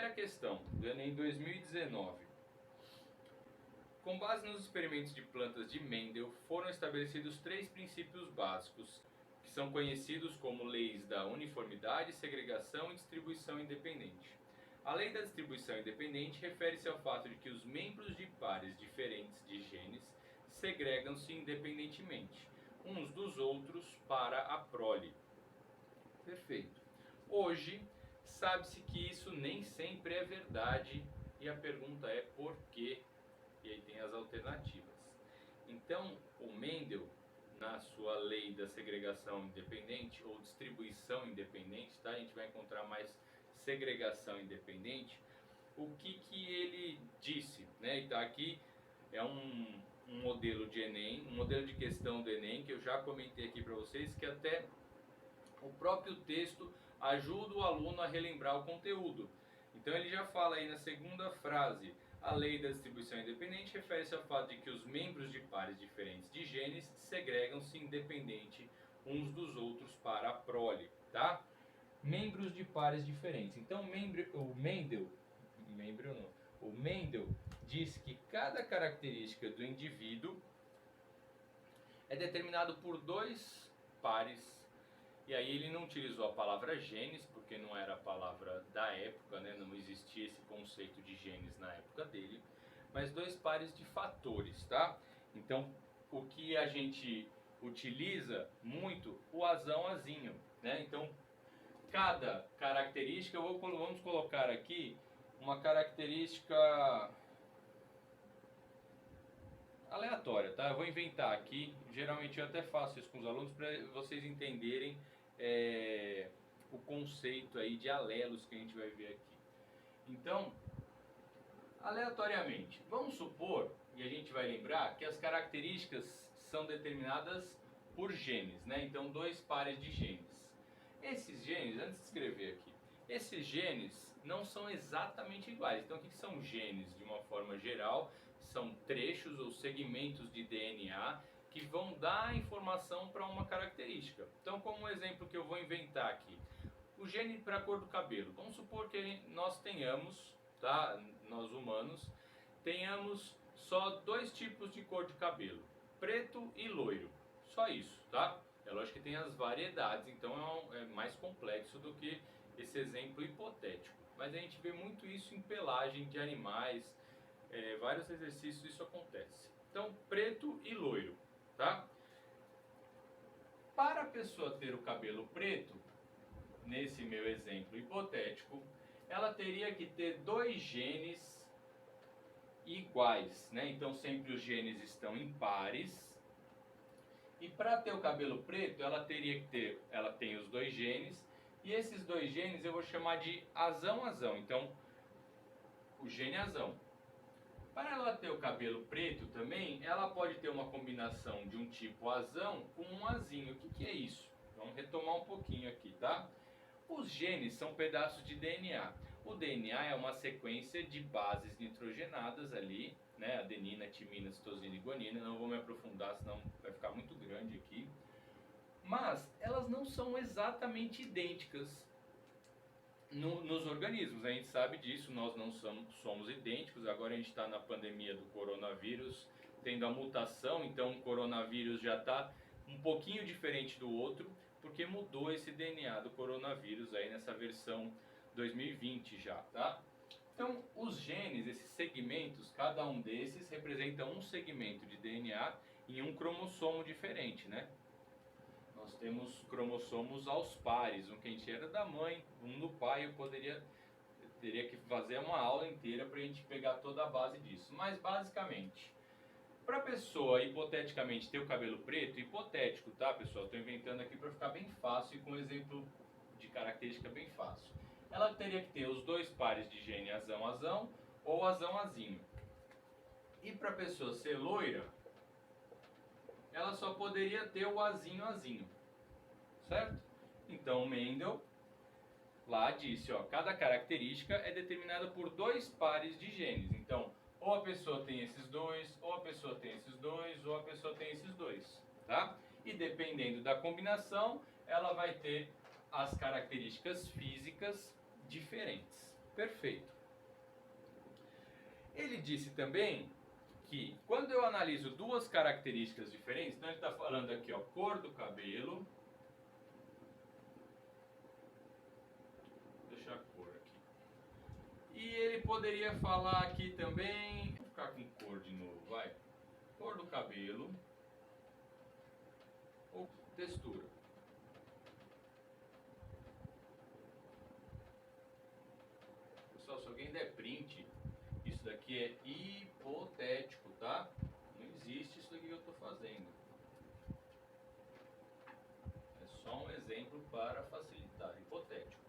Primeira questão, do Enem 2019. Com base nos experimentos de plantas de Mendel, foram estabelecidos 3 princípios básicos, que são conhecidos como leis da uniformidade, segregação e distribuição independente. A lei da distribuição independente refere-se ao fato de que os membros de pares diferentes de genes segregam-se independentemente, uns dos outros, para a prole. Perfeito. Hoje, sabe-se que isso nem sempre é verdade e a pergunta é por quê? E aí tem as alternativas. Então, o Mendel, na sua lei da segregação independente ou distribuição independente, tá? A gente vai encontrar mais segregação independente. O que ele disse, né? Então aqui é um modelo de Enem, um modelo de questão do Enem que eu já comentei aqui para vocês, que até o próprio texto ajuda o aluno a relembrar o conteúdo. Então ele já fala aí na segunda frase: a lei da distribuição independente refere-se ao fato de que os membros de pares diferentes de genes segregam-se independente uns dos outros para a prole, tá? Membros de pares diferentes. Então o Mendel diz que cada característica do indivíduo é determinado por 2 pares. E aí ele não utilizou a palavra genes, porque não era a palavra da época, né? Não existia esse conceito de genes na época dele, mas 2 pares de fatores, tá? Então, o que a gente utiliza muito, o azão, azinho, né? Então, cada característica, vamos colocar aqui uma característica aleatória, tá? Eu vou inventar aqui, geralmente eu até faço isso com os alunos para vocês entenderem o conceito aí de alelos que a gente vai ver aqui. Então, aleatoriamente, vamos supor, e a gente vai lembrar, que as características são determinadas por genes, né? Então, 2 pares de genes. Esses genes, antes de escrever aqui, esses genes não são exatamente iguais. Então, o que são genes? De uma forma geral, são trechos ou segmentos de DNA que vão dar informação para uma característica. Então, como um exemplo que eu vou inventar aqui, o gene para a cor do cabelo. Vamos supor que nós tenhamos, tá? Nós humanos, tenhamos só 2 tipos de cor de cabelo, preto e loiro. Só isso, tá? É lógico que tem as variedades, então é mais complexo do que esse exemplo hipotético. Mas a gente vê muito isso em pelagem de animais, vários exercícios isso acontece. Então, preto e loiro, tá? Para a pessoa ter o cabelo preto, nesse meu exemplo hipotético, ela teria que ter 2 genes iguais, né? Então sempre os genes estão em pares. E para ter o cabelo preto, ela tem os 2 genes, e esses 2 genes eu vou chamar de azão-azão. Então, o gene azão. Para ela ter o cabelo preto também, ela pode ter uma combinação de um tipo azão com um azinho. O que é isso? Vamos retomar um pouquinho aqui, tá? Os genes são pedaços de DNA. O DNA é uma sequência de bases nitrogenadas ali, né? Adenina, timina, citosina e guanina. Não vou me aprofundar, senão vai ficar muito grande aqui. Mas elas não são exatamente idênticas nos organismos. A gente sabe disso, nós não somos idênticos. Agora a gente está na pandemia do coronavírus, tendo a mutação, então o coronavírus já está um pouquinho diferente do outro, porque mudou esse DNA do coronavírus aí nessa versão 2020 já, tá? Então, os genes, esses segmentos, cada um desses representa um segmento de DNA em um cromossomo diferente, né? Nós temos cromossomos aos pares, um que a gente era da mãe, um do pai. Teria que fazer uma aula inteira para a gente pegar toda a base disso. Mas basicamente, para a pessoa hipoteticamente ter o cabelo preto, hipotético, tá pessoal? Estou inventando aqui para ficar bem fácil e com um exemplo de característica bem fácil. Ela teria que ter os 2 pares de gene azão-azão ou azão-azinho. E para a pessoa ser loira, ela só poderia ter o azinho-azinho, certo? Então Mendel lá disse, ó, cada característica é determinada por 2 pares de genes. Então, ou a pessoa tem esses 2, ou a pessoa tem esses 2, ou a pessoa tem esses 2, tá? E dependendo da combinação, ela vai ter as características físicas diferentes. Perfeito. Ele disse também que quando eu analiso duas características diferentes, então ele está falando aqui, ó, cor do cabelo. Vou deixar a cor aqui. E ele poderia falar aqui também, vou ficar com cor de novo, vai. Cor do cabelo ou textura. Pessoal, se alguém der print, isso daqui é hipotético, tá? Não existe isso daqui que eu estou fazendo. É só um exemplo para facilitar, hipotético.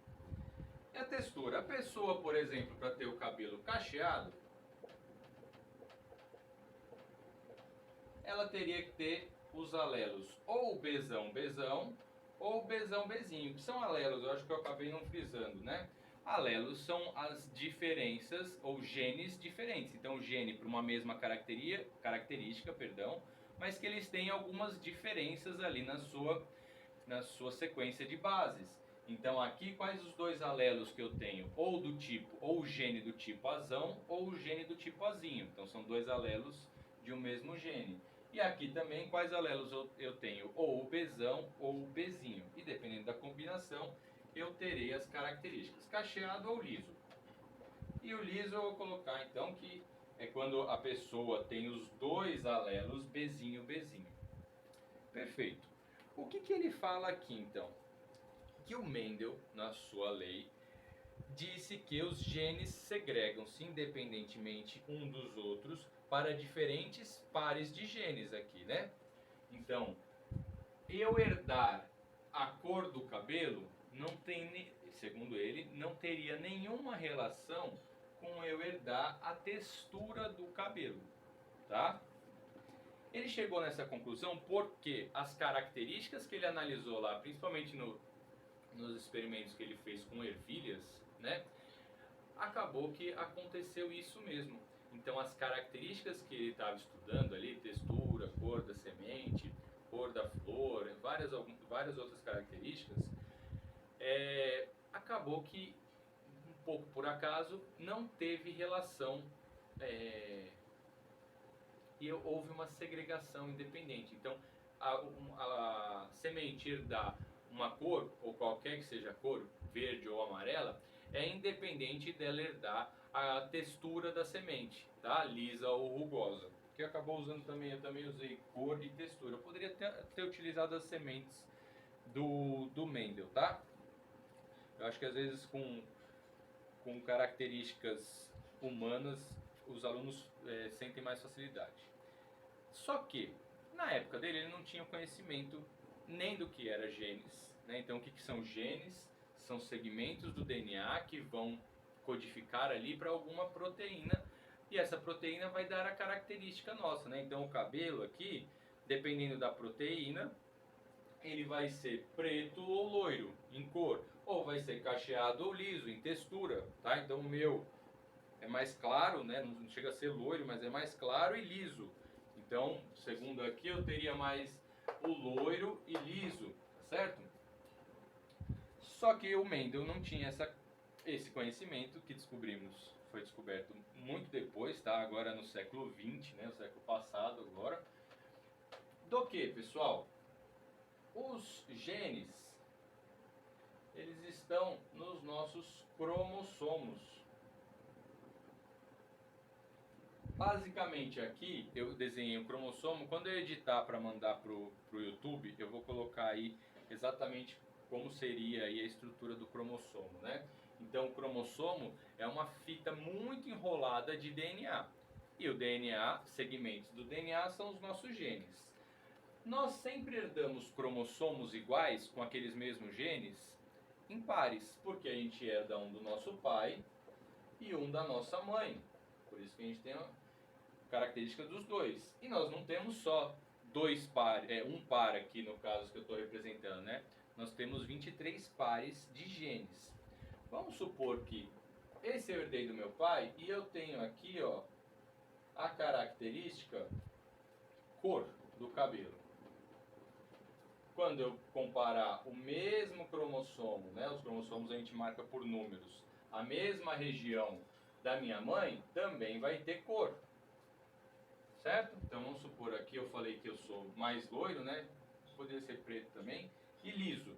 E a textura? A pessoa, por exemplo, para ter o cabelo cacheado, ela teria que ter os alelos ou Bzão, Bzão ou Bzão, Bzinho, que são alelos, eu acho que eu acabei não frisando, né? Alelos são as diferenças ou genes diferentes. Então, gene para uma mesma característica, mas que eles têm algumas diferenças ali na sua sequência de bases. Então, aqui quais os dois alelos que eu tenho? Ou do tipo, ou o gene do tipo Azão, ou o gene do tipo Azinho. Então, são dois alelos de um mesmo gene. E aqui também quais alelos eu tenho? Ou o Bzão ou o Bzinho. E dependendo da combinação, eu terei as características, cacheado ou liso. E o liso eu vou colocar então que é quando a pessoa tem os dois alelos Bzinho, Bzinho. Perfeito. O que ele fala aqui então? Que o Mendel, na sua lei, disse que os genes segregam-se independentemente um dos outros para diferentes pares de genes aqui, né? Então, eu herdar a cor do cabelo não tem, segundo ele, não teria nenhuma relação com eu herdar a textura do cabelo, tá? Ele chegou nessa conclusão porque as características que ele analisou lá, principalmente nos experimentos que ele fez com ervilhas, né? Acabou que aconteceu isso mesmo. Então as características que ele estava estudando ali, textura, cor da semente, cor da flor, várias outras características, acabou que, um pouco por acaso, não teve relação e houve uma segregação independente. Então a semente herdar uma cor, ou qualquer que seja a cor, verde ou amarela, é independente dela herdar a textura da semente, tá? Lisa ou rugosa. Que acabou usando também, eu também usei cor e textura. Eu poderia ter utilizado as sementes do Mendel, tá? Eu acho que às vezes com características humanas os alunos sentem mais facilidade. Só que na época dele ele não tinha conhecimento nem do que era genes, né? Então o que são genes? São segmentos do DNA que vão codificar ali para alguma proteína e essa proteína vai dar a característica nossa, né? Então o cabelo aqui, dependendo da proteína, ele vai ser preto ou loiro em cor, ou vai ser cacheado ou liso em textura, tá? Então o meu é mais claro, né? Não chega a ser loiro, mas é mais claro e liso. Então, segundo aqui, eu teria mais o loiro e liso, tá certo? Só que o Mendel não tinha esse conhecimento que descobrimos, foi descoberto muito depois, tá? Agora no século XX, né? O século passado agora. Do que, pessoal? Os genes, eles estão nos nossos cromossomos. Basicamente aqui eu desenhei um cromossomo. Quando eu editar para mandar pro YouTube, eu vou colocar aí exatamente como seria aí a estrutura do cromossomo, né? Então o cromossomo é uma fita muito enrolada de DNA. E o DNA, segmentos do DNA são os nossos genes. Nós sempre herdamos cromossomos iguais com aqueles mesmos genes em pares, porque a gente herda um do nosso pai e um da nossa mãe. Por isso que a gente tem a característica dos dois. E nós não temos só dois pares, um par aqui no caso que eu estou representando, né? Nós temos 23 pares de genes. Vamos supor que esse eu herdei do meu pai e eu tenho aqui, ó, a característica cor do cabelo. Quando eu comparar o mesmo cromossomo, né? Os cromossomos a gente marca por números, a mesma região da minha mãe também vai ter cor. Certo? Então vamos supor aqui, eu falei que eu sou mais loiro, né? Poderia ser preto também. E liso.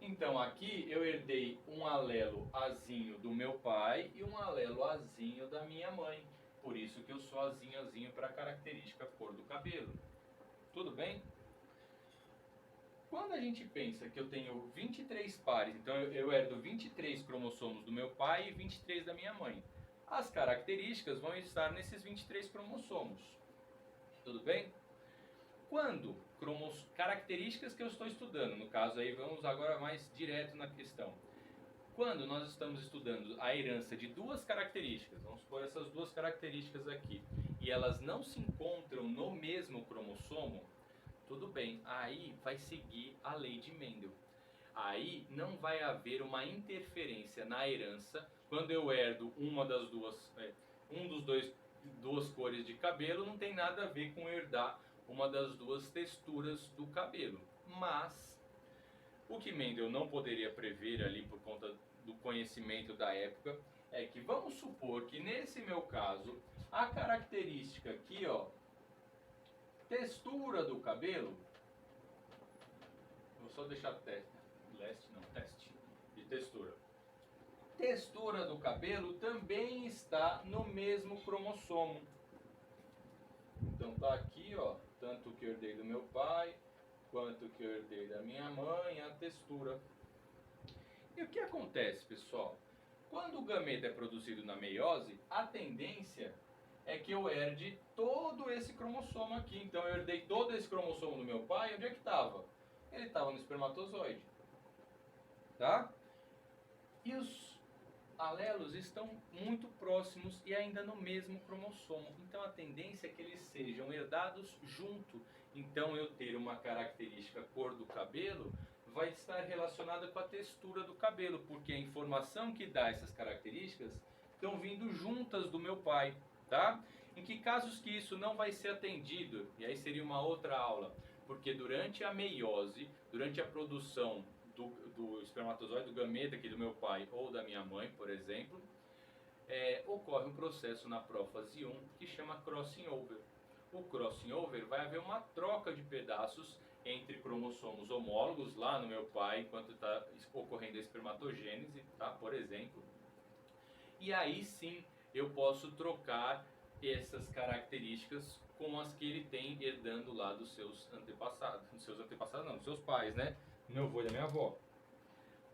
Então aqui eu herdei um alelo azinho do meu pai e um alelo azinho da minha mãe. Por isso que eu sou azinho para a característica cor do cabelo. Tudo bem? Quando a gente pensa que eu tenho 23 pares, então eu herdo 23 cromossomos do meu pai e 23 da minha mãe. As características vão estar nesses 23 cromossomos. Tudo bem? Quando características que eu estou estudando, no caso aí vamos agora mais direto na questão. Quando nós estamos estudando a herança de duas características, vamos supor essas duas características aqui, e elas não se encontram no mesmo cromossomo, tudo bem, aí vai seguir a lei de Mendel. Aí não vai haver uma interferência na herança quando eu herdo uma das duas cores de cabelo, não tem nada a ver com herdar uma das duas texturas do cabelo. Mas o que Mendel não poderia prever ali por conta do conhecimento da época é que vamos supor que nesse meu caso a característica aqui, ó, textura do cabelo, vou só deixar teste de textura. Textura do cabelo também está no mesmo cromossomo. Então tá aqui, ó, tanto que eu herdei do meu pai, quanto que eu herdei da minha mãe, a textura. E o que acontece, pessoal? Quando o gameta é produzido na meiose, a tendência é que eu herde todo esse cromossomo aqui. Então eu herdei todo esse cromossomo do meu pai, onde é que estava? Ele estava no espermatozoide. Tá? E os alelos estão muito próximos e ainda no mesmo cromossomo. Então a tendência é que eles sejam herdados junto. Então eu ter uma característica cor do cabelo vai estar relacionada com a textura do cabelo, porque a informação que dá essas características estão vindo juntas do meu pai, tá? Em que casos que isso não vai ser atendido? E aí seria uma outra aula, porque durante a meiose, durante a produção do espermatozoide, do gameta aqui do meu pai ou da minha mãe, por exemplo, ocorre um processo na prófase 1 que chama crossing over. O crossing over vai haver uma troca de pedaços entre cromossomos homólogos lá no meu pai, enquanto está ocorrendo a espermatogênese, tá? Por exemplo. E aí sim eu posso trocar essas características com as que ele tem herdando lá dos seus antepassados. Dos seus antepassados não, dos seus pais, né? Do meu avô e da minha avó.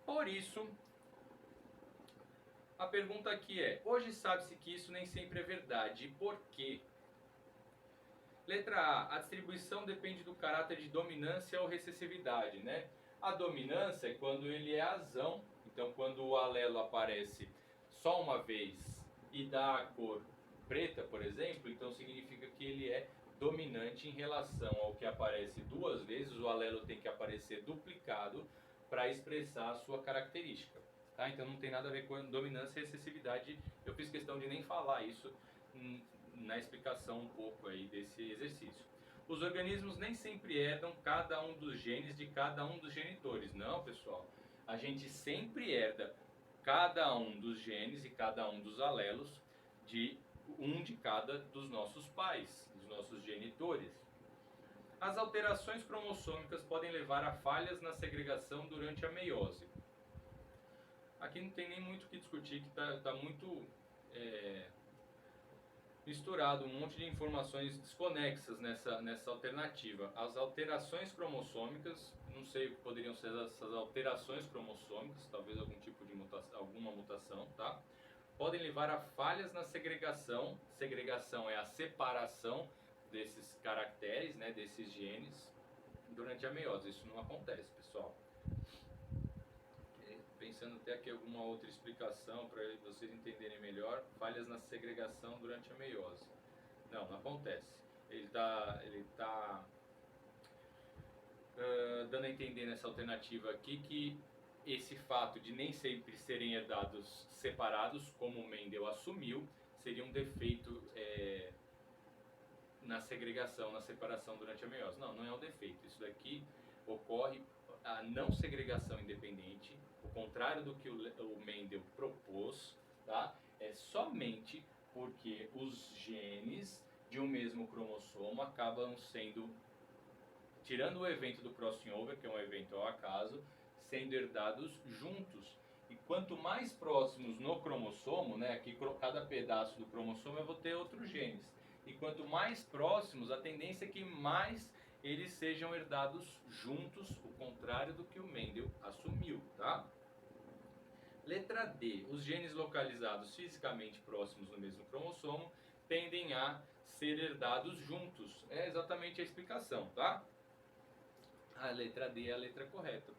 Por isso, a pergunta aqui é, hoje sabe-se que isso nem sempre é verdade. E por quê? Letra A, a distribuição depende do caráter de dominância ou recessividade, né? A dominância é quando ele é azão, então quando o alelo aparece só uma vez e dá a cor preta, por exemplo, então significa que ele é dominante em relação ao que aparece duas vezes, o alelo tem que aparecer duplicado para expressar a sua característica, tá? Então não tem nada a ver com dominância e recessividade, eu fiz questão de nem falar isso na explicação um pouco aí desse exercício. Os organismos nem sempre herdam cada um dos genes de cada um dos genitores. Não, pessoal. A gente sempre herda cada um dos genes e cada um dos alelos de cada dos nossos pais, dos nossos genitores. As alterações cromossômicas podem levar a falhas na segregação durante a meiose. Aqui não tem nem muito o que discutir, que está muito misturado, um monte de informações desconexas nessa alternativa. As alterações cromossômicas, não sei o que poderiam ser essas alterações cromossômicas, talvez algum tipo de mutação, alguma mutação, tá? Podem levar a falhas na segregação. Segregação é a separação desses caracteres, né, desses genes, durante a meiose. Isso não acontece, pessoal. Pensando até aqui alguma outra explicação para vocês entenderem melhor, falhas na segregação durante a meiose. Não acontece. Ele tá dando a entender nessa alternativa aqui que esse fato de nem sempre serem herdados separados, como o Mendel assumiu, seria um defeito na segregação, na separação durante a meiose. Não é um defeito. Isso daqui ocorre a não segregação independente contrário do que o Mendel propôs, tá? É somente porque os genes de um mesmo cromossomo acabam sendo, tirando o evento do crossing over, que é um evento ao acaso, sendo herdados juntos. E quanto mais próximos no cromossomo, né, aqui cada pedaço do cromossomo eu vou ter outros genes. E quanto mais próximos, a tendência é que mais eles sejam herdados juntos, o contrário do que o Mendel assumiu, tá? Letra D. Os genes localizados fisicamente próximos no mesmo cromossomo tendem a ser herdados juntos. É exatamente a explicação, tá? A letra D é a letra correta.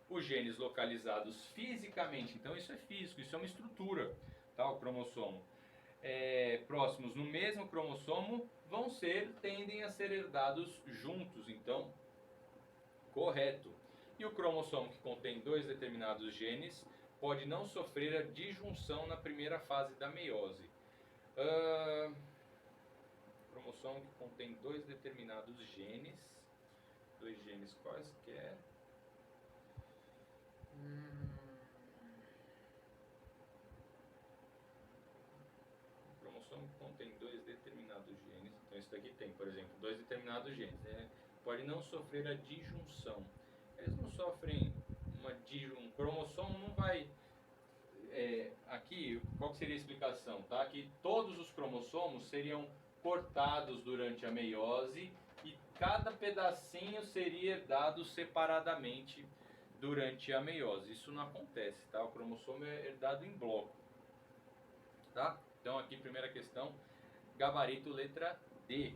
Os genes localizados fisicamente, então isso é físico, isso é uma estrutura, tá? O cromossomo. Próximos no mesmo cromossomo tendem a ser herdados juntos, então correto. E o cromossomo que contém dois determinados genes pode não sofrer a disjunção na primeira fase da meiose. Cromossomo que contém dois determinados genes, dois genes quaisquer. Cromossomo que contém dois determinados genes, então isso daqui tem, por exemplo, dois determinados genes, né? Pode não sofrer a disjunção. Eles não sofrem um cromossomo não vai... aqui, qual que seria a explicação? Tá? Que todos os cromossomos seriam cortados durante a meiose e cada pedacinho seria herdado separadamente durante a meiose. Isso não acontece, tá? O cromossomo é herdado em bloco, tá? Então aqui, primeira questão, gabarito letra D.